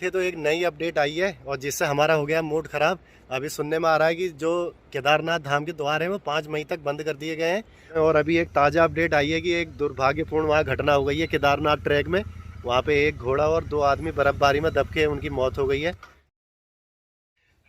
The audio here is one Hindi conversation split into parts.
थे तो एक नई अपडेट आई है और जिससे हमारा हो गया मूड खराब। अभी सुनने में आ रहा है कि जो केदारनाथ धाम के द्वार हैं वो 5 मई तक बंद कर दिए गए हैं। और अभी एक ताज़ा अपडेट आई है कि एक दुर्भाग्यपूर्ण वहाँ घटना हो गई है केदारनाथ ट्रैक में। वहाँ पे एक घोड़ा और 2 आदमी बर्फबारी में दबके उनकी मौत हो गई है।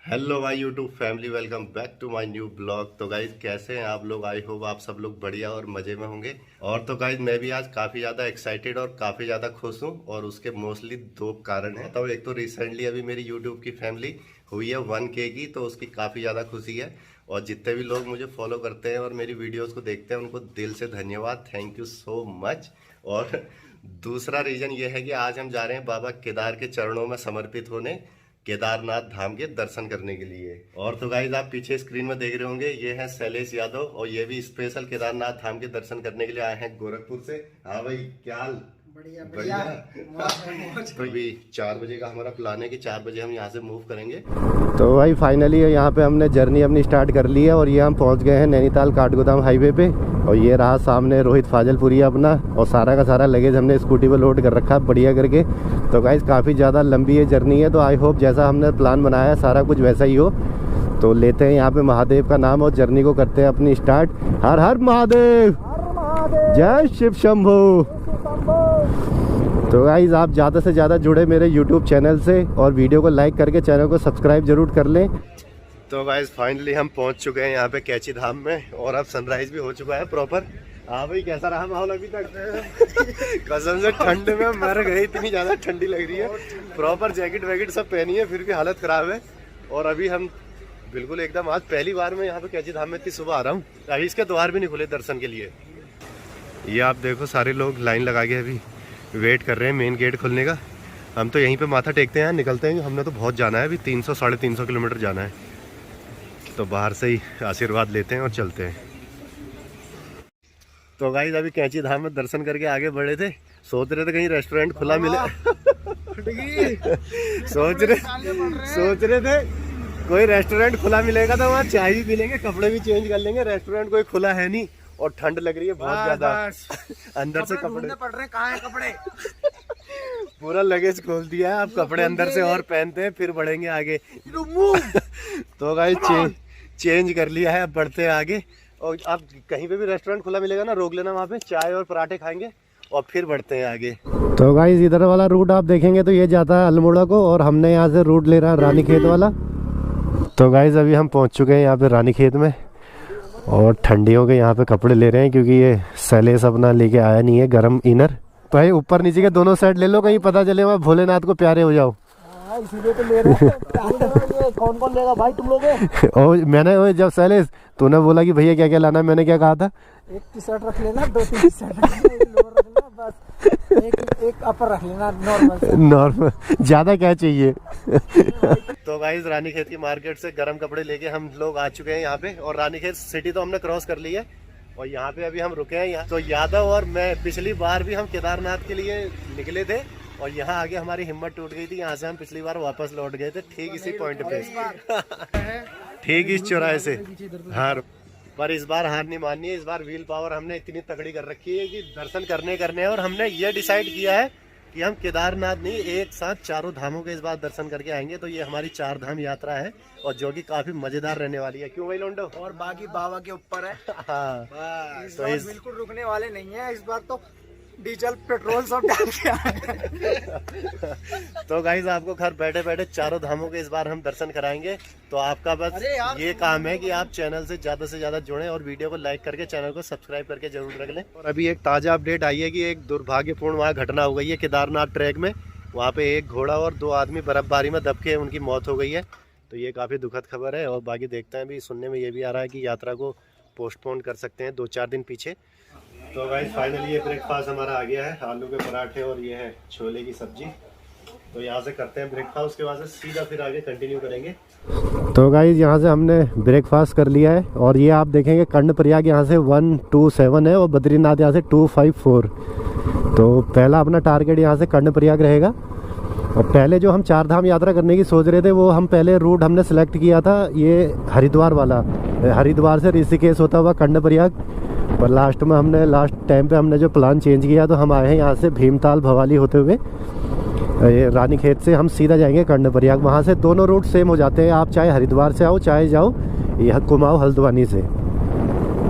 Hello my YouTube family, welcome back to my new blog. तो गाइज कैसे हैं आप लोग? आई होप आप सब लोग बढ़िया और मज़े में होंगे। और तो गाइज मैं भी आज काफ़ी ज़्यादा एक्साइटेड और काफ़ी ज़्यादा खुश हूँ और उसके मोस्टली 2 कारण हैं। तो एक तो रिसेंटली अभी मेरी यूट्यूब की फैमिली हुई है 1K की, तो उसकी काफ़ी ज़्यादा खुशी है। और जितने भी लोग मुझे फॉलो करते हैं और मेरी वीडियोज़ को देखते हैं उनको दिल से धन्यवाद, थैंक यू सो मच। और दूसरा रीज़न ये है कि आज हम जा रहे हैं बाबा केदार के चरणों में समर्पित होने, केदारनाथ धाम के दर्शन करने के लिए। और तो गाइज आप पीछे स्क्रीन में देख रहे होंगे, ये है शैलेश यादव और ये भी स्पेशल केदारनाथ धाम के दर्शन करने के लिए आए हैं गोरखपुर से। हाँ भाई, क्या हाल? बढ़िया। तो भी 4 बजे का हमारा प्लान है कि 4 बजे हम यहाँ से मूव करेंगे। तो भाई फाइनली यहाँ पे हमने जर्नी अपनी स्टार्ट कर ली है और ये हम पहुँच गए हैं नैनीताल काठगोदाम हाईवे पे। और ये रहा सामने रोहित फाजलपुरिया अपना, और सारा का सारा लगेज हमने स्कूटी पे लोड कर रखा है बढ़िया करके। तो गाइस काफ़ी ज़्यादा लंबी ये जर्नी है, तो आई होप जैसा हमने प्लान बनाया है सारा कुछ वैसा ही हो। तो लेते हैं यहाँ पे महादेव का नाम और जर्नी को करते हैं अपनी स्टार्ट। हर हर महादेव, जय शिव शंभू। तो गाइज आप ज़्यादा से ज़्यादा जुड़े मेरे YouTube चैनल से और वीडियो को लाइक करके चैनल को सब्सक्राइब जरूर कर लें। तो गाइज फाइनली हम पहुंच चुके हैं यहाँ पे कैची धाम में और अब सनराइज भी हो चुका है प्रॉपर। हाँ भाई, कैसा रहा माहौल अभी तक? कसम से ठंड में मर गई, इतनी ज़्यादा ठंडी लग रही है। प्रॉपर जैकेट वैकेट सब पहनी है, फिर भी हालत ख़राब है। और अभी हम बिल्कुल एकदम आज पहली बार मैं यहाँ पे कैची धाम में इतनी सुबह आ रहा हूँ। अभी इसके द्वार भी नहीं खुले दर्शन के लिए। ये आप देखो सारे लोग लाइन लगा के अभी वेट कर रहे हैं मेन गेट खुलने का। हम तो यहीं पे माथा टेकते हैं, निकलते हैं। हमने तो बहुत जाना है, अभी 300-350 किलोमीटर जाना है। तो बाहर से ही आशीर्वाद लेते हैं और चलते हैं। तो गाइस अभी कैंची धाम में दर्शन करके आगे बढ़े थे, सोच रहे थे कहीं रेस्टोरेंट खुला मिले। सोच रहे थे कोई रेस्टोरेंट खुला मिलेगा तो वहाँ चाय भी पी लेंगे, कपड़े भी चेंज कर लेंगे। रेस्टोरेंट कोई खुला है नहीं और ठंड लग रही है बहुत ज्यादा। अंदर से कपड़े पड़ रहे हैं, कहाँ है कपड़े? पूरा लगेज खोल दिया है, अब कपड़े अंदर से और पहनते हैं फिर बढ़ेंगे आगे। तो गाइस चेंज कर लिया है, अब बढ़ते हैं आगे। और अब कहीं पे भी रेस्टोरेंट खुला मिलेगा ना, रोक लेना, वहाँ पे चाय और पराठे खाएंगे और फिर बढ़ते हैं आगे। तो गाइस इधर वाला रूट आप देखेंगे तो ये जाता है अल्मोड़ा को, और हमने यहाँ से रूट ले रहा है रानीखेत वाला। तो गाइस अभी हम पहुँच चुके हैं यहाँ पे रानीखेत में और ठंडियों के यहाँ पे कपड़े ले रहे हैं क्योंकि ये शैलेश अपना लेके आया नहीं है गर्म इनर। भाई ऊपर नीचे के दोनों साइड ले लो, कहीं पता चले वहाँ भोलेनाथ को प्यारे हो जाओ। इसीलिए तो ले रहे हैं। कौन कौन लेगा भाई तुम लोग? और मैंने जब शैलेश तूने बोला कि भैया क्या क्या लाना है, मैंने क्या कहा था? एक टी शर्ट रख लेना, 2 टी शर्ट रख लेना, बस एक अपर रख लेना, नॉर्मल, ज्यादा क्या चाहिए। तो गाइस रानीखेत की मार्केट से गर्म कपड़े लेके हम लोग आ चुके हैं यहाँ पे, और रानीखेत सिटी तो हमने क्रॉस कर ली है और यहाँ पे अभी हम रुके हैं। यहाँ तो यादव और मैं पिछली बार भी हम केदारनाथ के लिए निकले थे और यहाँ आगे हमारी हिम्मत टूट गई थी। यहाँ से हम पिछली बार वापस लौट गए थे ठीक इसी पॉइंट पे, ठीक इस चौराहे से। हाँ, पर इस बार हार नहीं माननी है। इस बार व्हील पावर हमने इतनी तगड़ी कर रखी है कि दर्शन करने हैं। और हमने ये डिसाइड किया है कि हम केदारनाथ नहीं, एक साथ चारों धामों के इस बार दर्शन करके आएंगे। तो ये हमारी 4 धाम यात्रा है और जो कि काफी मजेदार रहने वाली है। क्यों भाई लोंडो? और बाकी बाबा के ऊपर है। हाँ, इस बार बिल्कुल रुकने वाले नहीं है। इस बार तो डीजल पेट्रोल सब डाल के आए। तो गाइस आपको घर बैठे बैठे चारों धामों के इस बार हम दर्शन कराएंगे। तो आपका बस ये काम है कि आप चैनल से ज्यादा जुड़ें और वीडियो को लाइक करके चैनल को सब्सक्राइब करके जरूर रख लें। और अभी एक ताज़ा अपडेट आई है कि एक दुर्भाग्यपूर्ण वहाँ घटना हो गई है केदारनाथ ट्रैक में। वहाँ पे एक घोड़ा और 2 आदमी बर्फबारी में दबके उनकी मौत हो गई है। तो ये काफ़ी दुखद खबर है। और बाकी देखते हैं, अभी सुनने में ये भी आ रहा है कि यात्रा को पोस्टपोन कर सकते हैं 2-4 दिन पीछे। तो गाइस फाइनली ये ब्रेकफास्ट हमारा आ गया है, आलू के पराठे और ये है छोले की सब्जी। तो यहाँ से करते हैं ब्रेकफास्ट, उसके बाद से सीधा फिर आगे कंटिन्यू करेंगे। तो गाइस यहाँ से हमने ब्रेकफास्ट कर लिया है और ये आप देखेंगे कर्णप्रयाग यहाँ से 127 है और बद्रीनाथ यहाँ से 254। तो पहला अपना टारगेट यहाँ से कर्णप्रयाग रहेगा। और पहले जो हम 4 धाम यात्रा करने की सोच रहे थे वो हम पहले रूट हमने सेलेक्ट किया था ये हरिद्वार वाला, हरिद्वार से ऋषिकेश होता हुआ कर्णप्रयाग। पर लास्ट टाइम पे हमने जो प्लान चेंज किया तो हम आए हैं यहाँ से भीमताल भवाली होते हुए ये रानीखेत से हम सीधा जाएंगे कर्णप्रयाग। वहाँ से दोनों रूट सेम हो जाते हैं, आप चाहे हरिद्वार से आओ चाहे जाओ यह कुमाऊं हल्द्वानी से।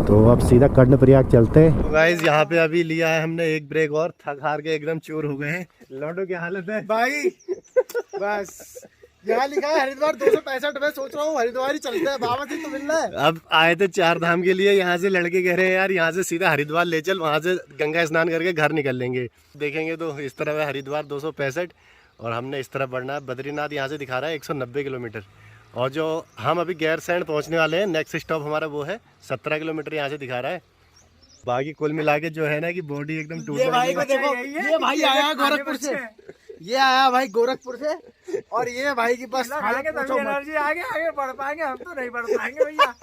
तो अब सीधा कर्णप्रयाग चलते हैं। तो गाइस यहाँ पे अभी लिया है हमने एक ब्रेक और थक हार के एकदम चूर हो गए हैं। लौटो क्या हालत है भाई? बस यहाँ लिखा है हरिद्वार 265। मैं सोच रहा हूँ हरिद्वार ही चलते हैं, बाबा जी तो मिल रहा है। अब आए थे 4 धाम के लिए, यहाँ से लड़के कह रहे हैं यार यहाँ से सीधा हरिद्वार ले चल, वहाँ से गंगा स्नान करके घर निकल लेंगे। देखेंगे तो इस तरफ है हरिद्वार 265 और हमने इस तरफ बढ़ना है बद्रीनाथ। यहाँ से दिखा रहा है 190 किलोमीटर और जो हम अभी गैरसैंण पहुँचने वाले हैं, नेक्स्ट स्टॉप हमारा वो है 17 किलोमीटर यहाँ से दिखा रहा है। बाकी कुल मिला के जो है ना कि बॉडी एकदम टूट ये भाई को देखो, ये भाई आया गोरखपुर से, ये आया भाई गोरखपुर से और ये भाई की बस एनर्जी आगे बढ़ पाएंगे, हम तो नहीं बढ़ पाएंगे भैया।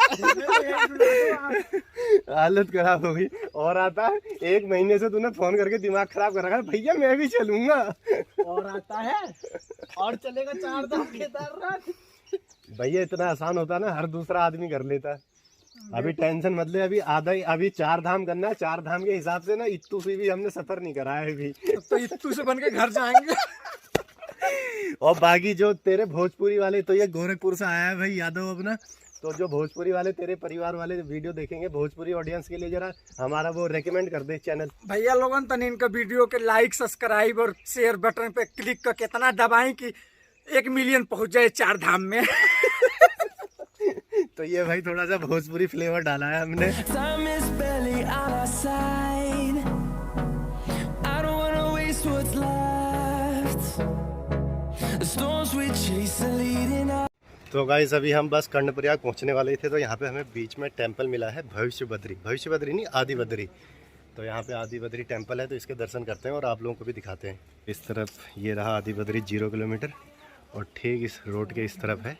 हालत खराब हो गई। और आता है 1 महीने से तूने फोन करके दिमाग खराब कर रखा है, भैया मैं भी चलूंगा। और आता है और चलेगा 4 धाम केदारनाथ। भैया इतना आसान होता ना, हर दूसरा आदमी कर लेता। अभी टेंशन मत ले, अभी 4 धाम करना है। 4 धाम के हिसाब से ना इत्तू से भी हमने सफर नहीं करा है अभी। तो इत्तू से बन के घर जाएंगे। और बाकी जो तेरे भोजपुरी वाले, तो ये गोरखपुर से आया है भाई यादव अपना, तो जो भोजपुरी वाले तेरे परिवार वाले वीडियो देखेंगे, भोजपुरी ऑडियंस के लिए जरा हमारा वो रेकमेंड कर दे चैनल। भैया लोगन तन इनका वीडियो के लाइक सब्सक्राइब और शेयर बटन पे क्लिक करके इतना दबाएं कि 1 मिलियन पहुंच जाए 4 धाम में। तो ये भाई थोड़ा सा भोजपुरी फ्लेवर डाला है हमने। तो गाइस अभी हम बस कर्णप्रयाग पहुंचने वाले थे, तो यहाँ पे हमें बीच में टेंपल मिला है भविष्य बद्री नहीं आदि बद्री। तो यहाँ पे आदि बद्री टेंपल है, तो इसके दर्शन करते हैं और आप लोगों को भी दिखाते हैं। इस तरफ ये रहा आदि बद्री 0 किलोमीटर और ठीक इस रोड के इस तरफ है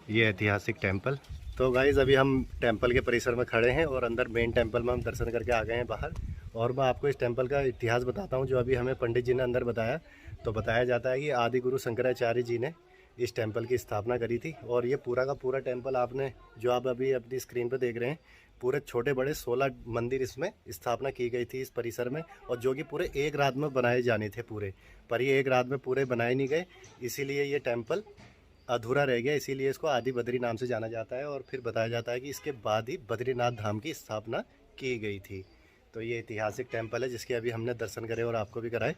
ये ऐतिहासिक टेंपल। तो गाइज़ अभी हम टेंपल के परिसर में खड़े हैं और अंदर मेन टेंपल में हम दर्शन करके आ गए हैं बाहर। और मैं आपको इस टेंपल का इतिहास बताता हूं, जो अभी हमें पंडित जी ने अंदर बताया। तो बताया जाता है कि आदि गुरु शंकराचार्य जी ने इस टेंपल की स्थापना करी थी। और ये पूरा का पूरा टेंपल आपने जो आप अभी अपनी स्क्रीन पर देख रहे हैं, पूरे छोटे बड़े 16 मंदिर इसमें स्थापना की गई थी इस परिसर में, और जो कि पूरे एक रात में बनाए जाने थे पूरे, पर ये एक रात में पूरे बनाए नहीं गए, इसीलिए ये टेंपल अधूरा रह गया। इसीलिए इसको आदि बद्री नाम से जाना जाता है। और फिर बताया जाता है कि इसके बाद ही बद्रीनाथ धाम की स्थापना की गई थी। तो ये ऐतिहासिक टेंपल है जिसके अभी हमने दर्शन करे और आपको भी कराए।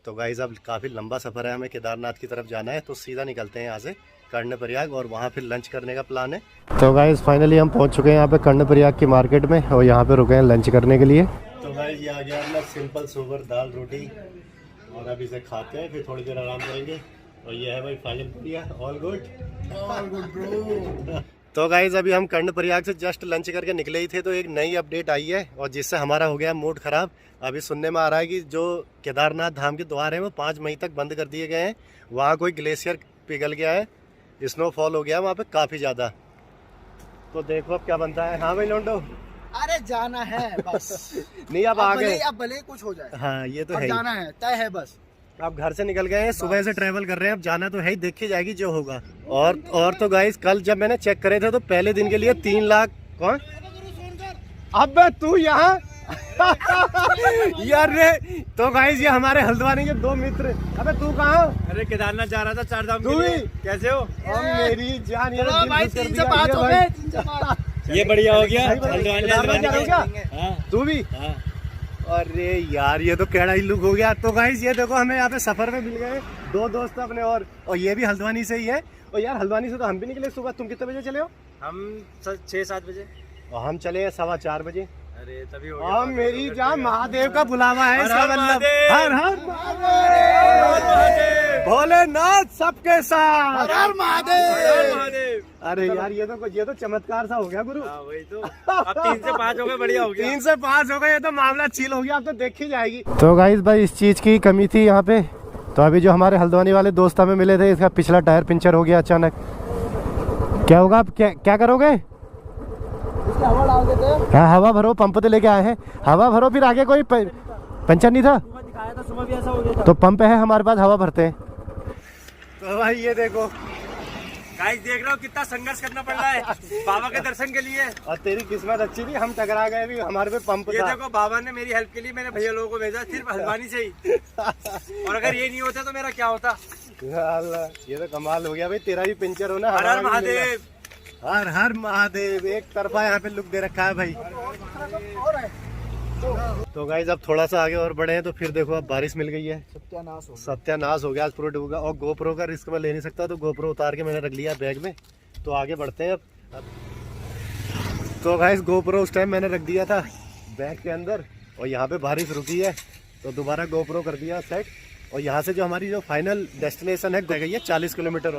तो गाइज़ अब काफ़ी लंबा सफ़र है, हमें केदारनाथ की तरफ जाना है, तो सीधा निकलते हैं यहाँ से कर्णप्रयाग और वहाँ फिर लंच करने का प्लान है। तो गाइज़ फाइनली हम पहुँच चुके हैं यहाँ पे कर्णप्रयाग की मार्केट में और यहाँ पे रुके हैं लंच करने के लिए। तो गाइज़ ये आ गया अपना सिंपल सोबर दाल रोटी और अब इसे खाते हैं, फिर थोड़ी देर आराम करेंगे। और ये है भाई फाइनल पूरिया। All good bro. तो गाइज अभी हम कर्णप्रयाग से जस्ट लंच करके निकले ही थे, तो एक नई अपडेट आई है और जिससे हमारा हो गया मूड खराब। अभी सुनने में आ रहा है कि जो केदारनाथ धाम के द्वार हैं वो 5 मई तक बंद कर दिए गए हैं। वहाँ कोई ग्लेशियर पिघल गया है, स्नोफॉल हो गया वहाँ पे काफ़ी ज़्यादा। तो देखो अब क्या बनता है। हाँ भाई लोंडो, अरे जाना है बस। नहीं अब आ गए, अब भले कुछ हो जाए। हाँ ये तो है, जाना है, तय है बस। आप घर से निकल गए हैं, सुबह से ट्रैवल कर रहे हैं, अब जाना तो है ही, देखी जाएगी जो होगा। और तो गाइस कल जब मैंने चेक करे थे तो पहले दिन के लिए 3 लाख। कौन? अब तू यहाँ यार रे। तो गाइस ये हमारे हल्द्वानी के 2 मित्र। अबे तू कहाँ? अरे केदारनाथ जा रहा था 4 धाम के लिए। कैसे हो? मेरी जान यार, भाई 3 से 5 हो गए। ये बढ़िया हो गया। तू भी? अरे यार ये तो कैड़ा ही लुक हो गया। तो गाइस ये देखो हमें यहाँ पे सफर में मिल गए 2 दोस्त अपने, और ये भी हल्द्वानी से ही है। और यार हल्द्वानी से तो हम भी निकले सुबह। तुम कितने बजे चले हो? हम 6-7 बजे। और हम चले 4:15 बजे। अरे तभी हो गया। मेरी जान महादेव का बुलावा है इसका मतलब। हर हर भोलेनाथ सबके साथ, हर हर महादेव। अरे यार ये तो चमत्कार सा हो गया गुरु। वही तो। अब 3 से 5 हो गए, बढ़िया हो गया। 3 से 5 हो गए, ये तो मामला चिल हो गया, अब तो देखी जाएगी। तो गाइस भाई इस चीज की कमी थी यहाँ पे। तो अभी जो हमारे हल्द्वानी वाले दोस्त हमें मिले थे, इसका पिछला टायर पंचर हो गया अचानक। क्या होगा अब? क्या करोगे? हवा डाल देते हैं। हाँ हवा भरो, पंप तो लेके आए हैं, हवा भरो। फिर आगे कोई पंचर नहीं था? दिखाया था सुबह भी ऐसा हो गया था। तो पंप है हमारे पास, हवा भरते हैं। तो भाई ये देखो गाइस देख रहे हो कितना संघर्ष करना पड़ रहा है बाबा के दर्शन के लिए। और तेरी किस्मत अच्छी थी, हम टकरा गए भी, हमारे पे पंप ये था। देखो बाबा ने मेरी हेल्प के लिए मेरे भैया लोगों को भेजा सिर्फ हल्द्वानी से ही। और अगर ये नहीं होता तो मेरा क्या होता। अल्लाह, ये तो कमाल हो गया भाई, तेरा भी पिंचर हो ना। हर हर महादेव, हर हर महादेव। एक तरफा यहाँ पे लुक दे रखा है भाई। तो गाइस अब थोड़ा सा आगे और बढ़े हैं तो फिर देखो अब बारिश मिल गई है। सत्यानाश हो गया आज पूरा डूबा। और गोप्रो का रिस्क मैं ले नहीं सकता, तो गोप्रो उतार के मैंने रख लिया बैग में। तो आगे बढ़ते हैं अब। तो गाइस गोप्रो उस टाइम मैंने रख दिया था बैग के अंदर, और यहाँ पे बारिश रुकी है तो दोबारा गोप्रो कर दिया सेट। और यहाँ से जो हमारी जो फाइनल डेस्टिनेशन है गई है 40 किलोमीटर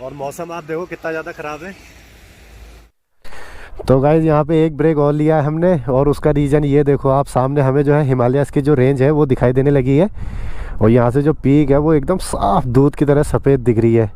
और मौसम आप देखो कितना ज़्यादा ख़राब है। तो गाइज यहाँ पे एक ब्रेक और लिया है हमने, और उसका रीज़न ये देखो आप सामने हमें जो है हिमालयस की जो रेंज है वो दिखाई देने लगी है। और यहाँ से जो पीक है वो एकदम साफ दूध की तरह सफ़ेद दिख रही है।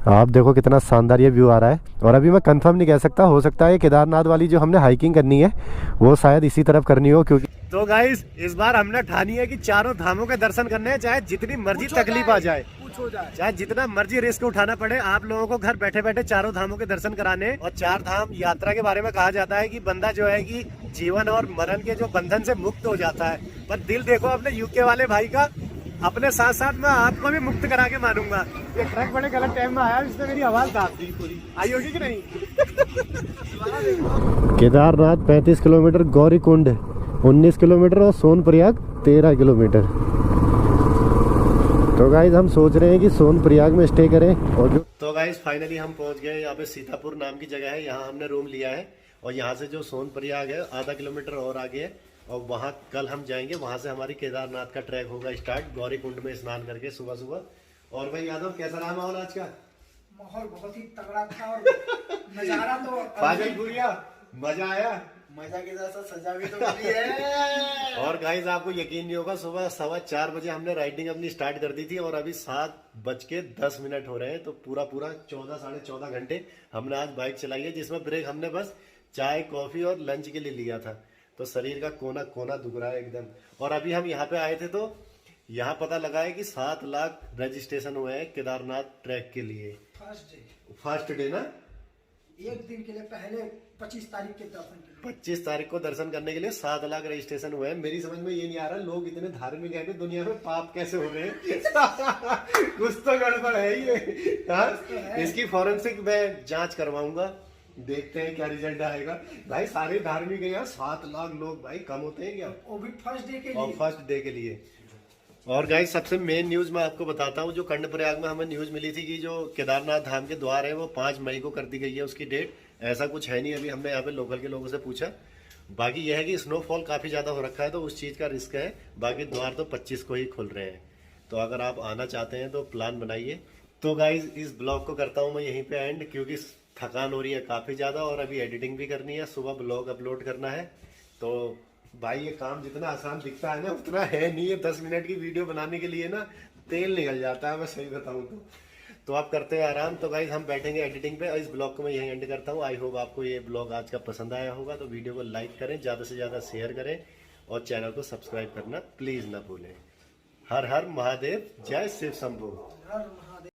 आप देखो कितना शानदार ये व्यू आ रहा है। और अभी मैं कंफर्म नहीं कह सकता, हो सकता है केदारनाथ वाली जो हमने हाइकिंग करनी है वो शायद इसी तरफ करनी हो, क्योंकि तो गाइज इस बार हमने ठानी है कि चारों धामों के दर्शन करने हैं, चाहे जितनी मर्जी तकलीफ आ जाए, चाहे जितना मर्जी रिस्क उठाना पड़े। आप लोगों को घर बैठे बैठे चारों धामों के दर्शन कराने। और चार धाम यात्रा के बारे में कहा जाता है कि बंदा जो है कि जीवन और मरण के जो बंधन से मुक्त हो जाता है। पर दिल देखो अपने यूके वाले भाई का, अपने साथ साथ मैं आपको भी मुक्त करा के मारूंगा। ये ट्रक बड़े गलत टाइम में आया, इसने मेरी आवाज काट दी पूरी। आई होगी कि नहीं? केदारनाथ 35 किलोमीटर, गौरीकुंड 19 किलोमीटर और सोनप्रयाग 13 किलोमीटर। तो गाइज हम सोच रहे हैं कि सोनप्रयाग में स्टे करें। और जो तो गाइज फाइनली हम पहुंच गए। यहाँ पे सीतापुर नाम की जगह है, यहाँ हमने रूम लिया है। और यहाँ से जो सोनप्रयाग है आधा किलोमीटर और आगे है, और वहाँ कल हम जाएंगे। वहाँ से हमारी केदारनाथ का ट्रैक होगा स्टार्ट, गौरीकुंड में स्नान करके सुबह सुबह। और भाई यादव कैसा रहा माहौल आज का? माहौल बहुत ही तगड़ा था और नजारा तो पागलपुरिया मजा आया। मजा के साथ सजा भी तो मिली है। और गाइस आपको यकीन नहीं होगा, सुबह 4:15 बजे हमने राइडिंग अपनी स्टार्ट कर दी थी और अभी 7:10 हो रहे हैं। तो पूरा 14 साढ़े 14 घंटे हमने आज बाइक चलाई है, जिसमें ब्रेक हमने बस चाय कॉफी और लंच के लिए लिया था। तो शरीर का कोना कोना दुख रहा है एकदम। और अभी हम यहाँ पे आए थे तो यहाँ पता लगा है कि 7 लाख रजिस्ट्रेशन हुए हैं केदारनाथ ट्रैक के लिए। फर्स्ट डे ना, एक दिन के लिए पहले 25 तारीख के दर्शन के लिए 25 तारीख को दर्शन करने के लिए 7 लाख रजिस्ट्रेशन हुए हैं। मेरी समझ में ये नहीं आ रहा लोग इतने धार्मिक है कि दुनिया में पाप कैसे हो रहे हैं। कुछ तो गड़बड़ है ये। हाँ? इसकी फॉरेंसिक मैं जांच करवाऊंगा, देखते हैं क्या रिजल्ट आएगा। भाई सारे धार्मिक है यहाँ, 7 लाख लोग भाई कम होते हैं क्या? वो भी फर्स्ट डे के और लिए। फर्स्ट डे के लिए। और गाइस सबसे मेन न्यूज मैं आपको बताता हूँ, जो कर्णप्रयाग में हमें न्यूज मिली थी कि जो केदारनाथ धाम के द्वार है वो 5 मई को कर दी गई है उसकी डेट। ऐसा कुछ है नहीं, अभी हमने यहाँ पे लोकल के लोगों से पूछा। बाकी यह है कि स्नोफॉल काफी ज्यादा हो रखा है तो उस चीज का रिस्क है। बाकी द्वार तो 25 को ही खुल रहे हैं। तो अगर आप आना चाहते हैं तो प्लान बनाइए। तो गाइज इस ब्लॉग को करता हूँ मैं यहीं पे एंड, क्योंकि थकान हो रही है काफी ज्यादा और अभी एडिटिंग भी करनी है, सुबह ब्लॉग अपलोड करना है। तो भाई ये काम जितना आसान दिखता है ना उतना है नहीं है। 10 मिनट की वीडियो बनाने के लिए ना तेल निकल जाता है, मैं सही बताऊं तो आप करते हैं आराम। तो गाइज हम बैठेंगे एडिटिंग पे और इस ब्लॉग को मैं यहीं एंड करता हूँ। आई होप आपको ये ब्लॉग आज का पसंद आया होगा। तो वीडियो को लाइक करें, ज़्यादा से ज़्यादा शेयर करें और चैनल को सब्सक्राइब करना प्लीज़ ना भूलें। हर हर महादेव, जय शिव शंभू।